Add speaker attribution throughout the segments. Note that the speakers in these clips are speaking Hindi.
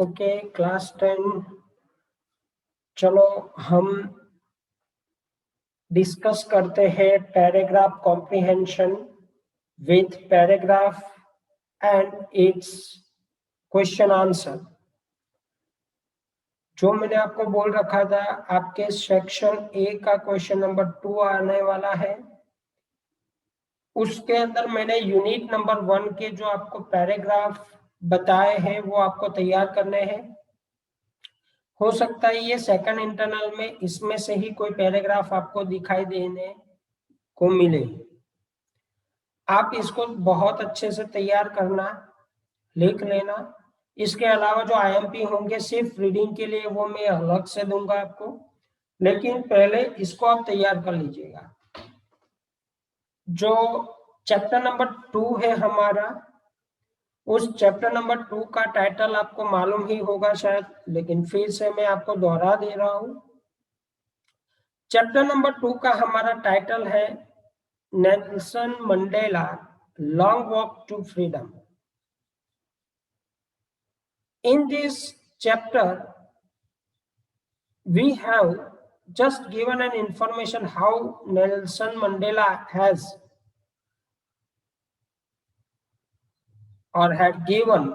Speaker 1: ओके क्लास 10 चलो हम डिस्कस करते हैं paragraph comprehension with paragraph and it's question answer. जो मैंने आपको बोल रखा था आपके सेक्शन ए का क्वेश्चन नंबर 2 आने वाला है, उसके अंदर मैंने यूनिट नंबर 1 के जो आपको पैराग्राफ बताए हैं वो आपको तैयार करने हैं। हो सकता है ये सेकंड इंटरनल में इसमें से ही कोई पैराग्राफ आपको दिखाई देने को मिले। आप इसको बहुत अच्छे से तैयार करना, लिख लेना। इसके अलावा जो आईएमपी होंगे सिर्फ रीडिंग के लिए वो मैं अलग से दूंगा आपको, लेकिन पहले इसको आप तैयार कर लीजिएगा। जो चैप्टर नंबर 2 है हमारा, उस चैप्टर नंबर 2 का टाइटल आपको मालूम ही होगा शायद, लेकिन फिर से मैं आपको दोहरा दे रहा हूं। चैप्टर नंबर 2 का हमारा टाइटल है Nelson Mandela long walk to freedom. In this chapter, we have just given an information how Nelson Mandela has or had given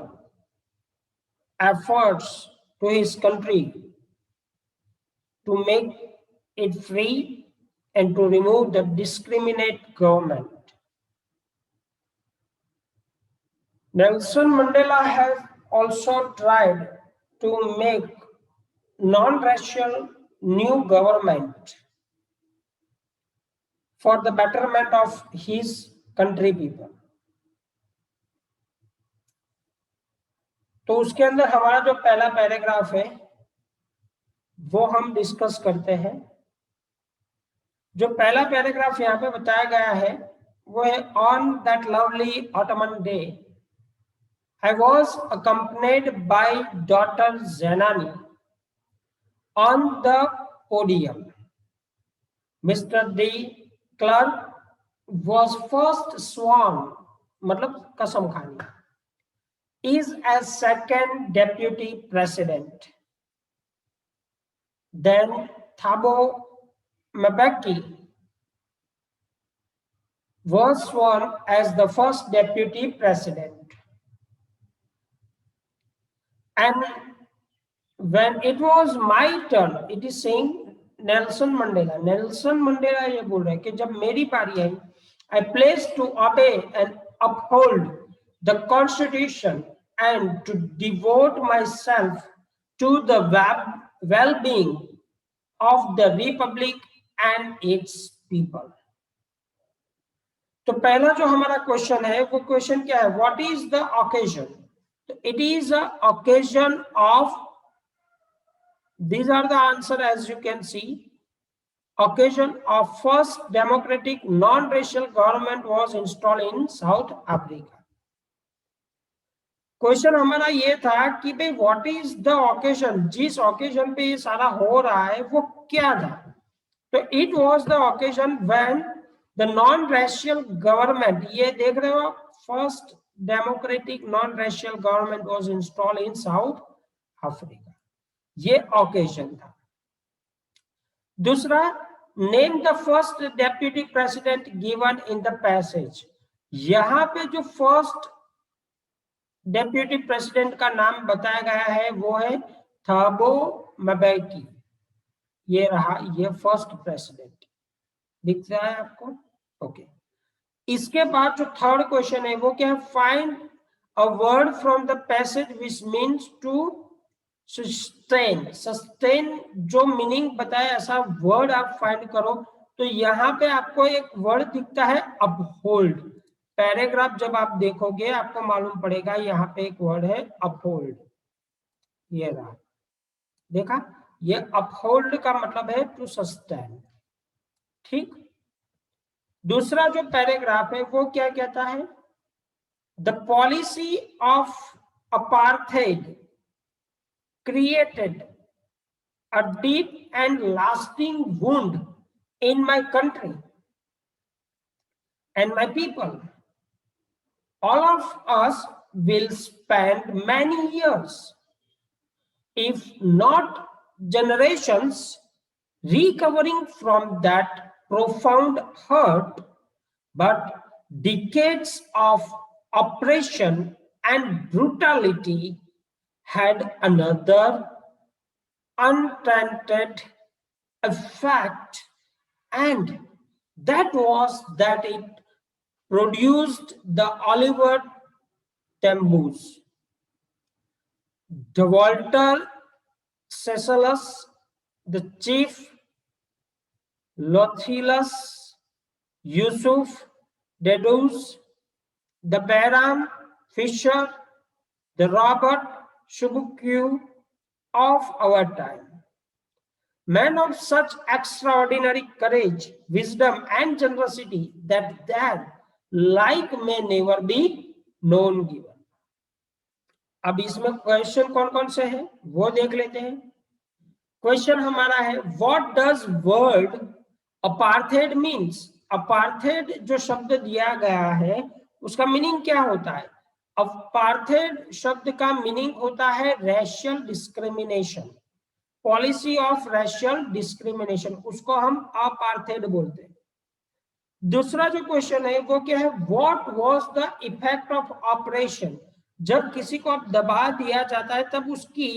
Speaker 1: efforts to his country to make it free and to remove the discriminate government. Nelson Mandela has also tried to make non-racial new government for the betterment of his country people. तो उसके अंदर हमारा जो पहला पैराग्राफ है वो हम डिस्कस करते हैं। जो पहला पैराग्राफ यहाँ पे बताया गया है वो है on that lovely ottoman day I was accompanied by daughter Zenani on the podium. Mr. D. Clark was first sworn, मतलब कसम खानी, is as second deputy president. Then Thabo Mbeki was sworn as the first deputy president. And when it was my turn, it is saying Nelson Mandela. Nelson Mandela ये बोल रहे हैं कि जब मेरी पारी आई, I pledged to obey and uphold the Constitution and to devote myself to the well-being of the Republic and its people. तो पहला जो हमारा क्वेश्चन है वो क्वेश्चन क्या है? What is the occasion? It is an occasion of, these are the answer as you can see, occasion of first democratic non-racial government was installed in South Africa. Question हमारा ये था कि भाई व्हाट इज द ऑकेजन, जिस ऑकेजन पे ये सारा हो रहा है वो क्या था? तो it was the occasion when the non racial government, ये देख रहे हो, first democratic non racial government was installed in south Africa, ये ऑकेजन था। दूसरा, name the first deputy president given in the passage, यहां पे जो फर्स्ट डेप्यूटी प्रेसिडेंट का नाम बताया गया है वो है थाबो म्बेकी, ये रहा, ये फर्स्ट प्रेसिडेंट दिख रहा है आपको? ओके। इसके बाद जो थर्ड क्वेश्चन है वो क्या है? Find a word from the passage which means to sustain. Sustain जो मीनिंग बताया ऐसा वर्ड आप फाइंड करो। तो यहाँ पे आपको एक वर्ड दिखता है अपहोल्ड। पैराग्राफ जब आप देखोगे आपको मालूम पड़ेगा यहाँ पे एक वर्ड है अपहोल्ड, ये रहा, देखा? ये अपहोल्ड का मतलब है टू सस्टेन। ठीक। दूसरा जो पैराग्राफ है वो क्या कहता है? The policy of apartheid created a deep and lasting wound in my country and my people. All of us will spend many years if not generations, recovering from that profound hurt, but decades of oppression and brutality had another untainted effect, and that was that it produced the Oliver Tambus, the Walter Cecilus, the Chief Lothilus, Yusuf Dedus, the Behram Fisher, the Robert Shubuku of our time. Men of such extraordinary courage, wisdom, and generosity that their like may never be known given. अब इसमें क्वेश्चन कौन कौन से हैं वो देख लेते हैं. क्वेश्चन हमारा है, what does word apartheid means. Apartheid जो शब्द दिया गया है उसका मीनिंग क्या होता है. अपार्थेड शब्द का मीनिंग होता है racial discrimination, policy of racial discrimination, उसको हम अपार्थेड बोलते हैं. दूसरा जो क्वेश्चन है वो क्या है, what was the effect of operation. जब किसी को अब दबा दिया जाता है तब उसकी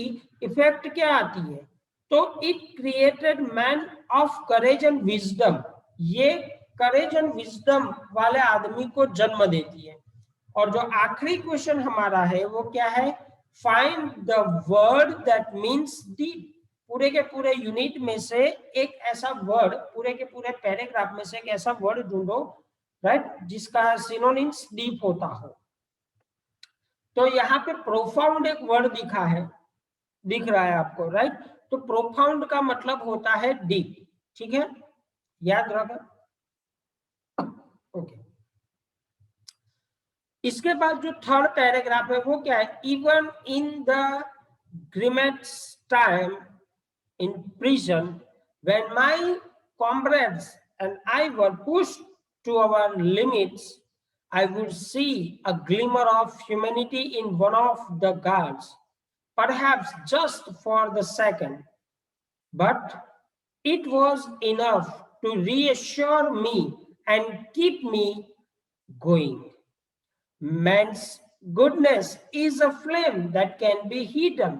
Speaker 1: इफेक्ट क्या आती है, तो it created man of courage and wisdom. ये करेज एंड विजडम वाले आदमी को जन्म देती है. और जो आखिरी क्वेश्चन हमारा है वो क्या है, find the word that means deep. पूरे के पूरे यूनिट में से एक ऐसा वर्ड, पूरे के पूरे पैराग्राफ में से एक ऐसा वर्ड ढूंढो, राइट, जिसका सिनोनिम्स डीप होता हो. तो यहाँ पे प्रोफाउंड एक वर्ड दिख रहा है आपको, राइट. तो प्रोफाउंड का मतलब होता है डीप. ठीक है, याद रखो. ओके. इसके बाद जो थर्ड पैराग्राफ है वो क्या है, इवन इन द ग्रीमेट्स time in prison, when my comrades and I were pushed to our limits, I would see a glimmer of humanity in one of the guards, perhaps just for the second, but it was enough to reassure me and keep me going. Man's goodness is a flame that can be hidden,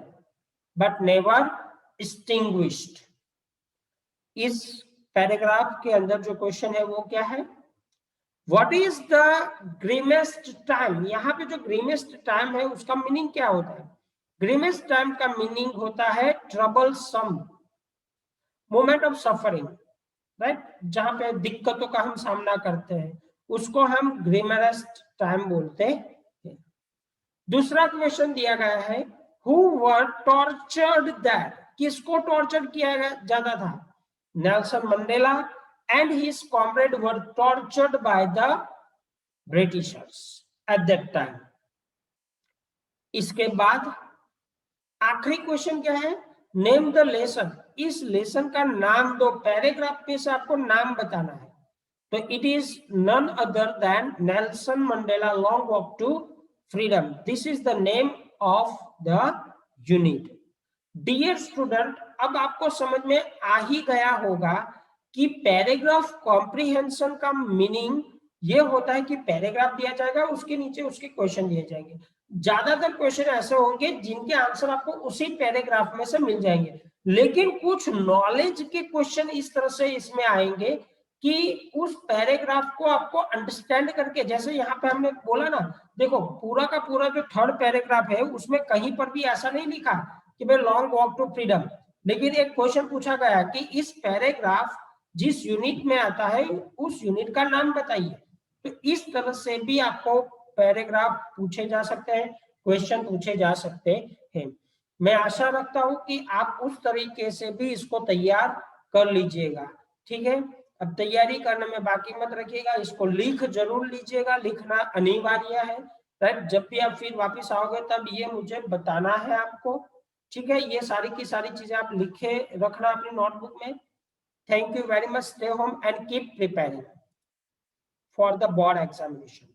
Speaker 1: but never extinguished. इस पैराग्राफ के अंदर जो क्वेश्चन है वो क्या है, what is the grimmest time. यहाँ पे जो ग्रीमेस्ट टाइम है उसका मीनिंग क्या होता है. ग्रीमेस्ट टाइम का मीनिंग होता है troublesome moment of suffering, right. जहां पे दिक्कतों का हम सामना करते हैं उसको हम ग्रीमेस्ट टाइम बोलते हैं. दूसरा क्वेश्चन दिया गया है, हु वर टॉर्चर्ड दैट. किसको टॉर्चर किया जाता था, Nelson Mandela and his comrade were tortured by the Britishers at that time. इसके बाद आखिरी क्वेश्चन क्या है, नेम द लेसन. इस लेसन का नाम दो. पैराग्राफ पे से आपको नाम बताना है. तो it is none other than Nelson Mandela long walk to freedom. This is the name of the unit. Dear student, अब आपको समझ में आ ही गया होगा कि पैराग्राफ कॉम्प्रिहेंशन का मीनिंग ये होता है कि पैराग्राफ दिया जाएगा, उसके नीचे उसके क्वेश्चन दिए जाएंगे. ज्यादातर क्वेश्चन ऐसे होंगे जिनके आंसर आपको उसी पैराग्राफ में से मिल जाएंगे, लेकिन कुछ नॉलेज के क्वेश्चन इस तरह से इसमें आएंगे कि उस पैराग्राफ को आपको अंडरस्टैंड करके, जैसे यहाँ पे हमने बोला ना, देखो पूरा का पूरा जो थर्ड पैराग्राफ है उसमें कहीं पर भी ऐसा नहीं लिखा कि भाई लॉन्ग वॉक टू फ्रीडम, लेकिन एक क्वेश्चन पूछा गया कि इस पैराग्राफ जिस यूनिट में आता है उस यूनिट का नाम बताइए. तो इस तरह से भी आपको पैराग्राफ पूछे जा सकते हैं, क्वेश्चन पूछे जा सकते हैं. मैं आशा रखता हूं कि आप उस तरीके से भी इसको तैयार कर लीजिएगा. ठीक है, अब तैयारी करने में बाकी मत रखिएगा, इसको लिख जरूर लीजिएगा, लिखना अनिवार्य है, राइट. जब भी आप फिर वापस आओगे तब ये मुझे बताना है आपको. ठीक है, ये सारी की सारी चीजें आप लिखे रखना अपनी नोटबुक में. Thank you very much. Stay home and keep preparing for the board examination.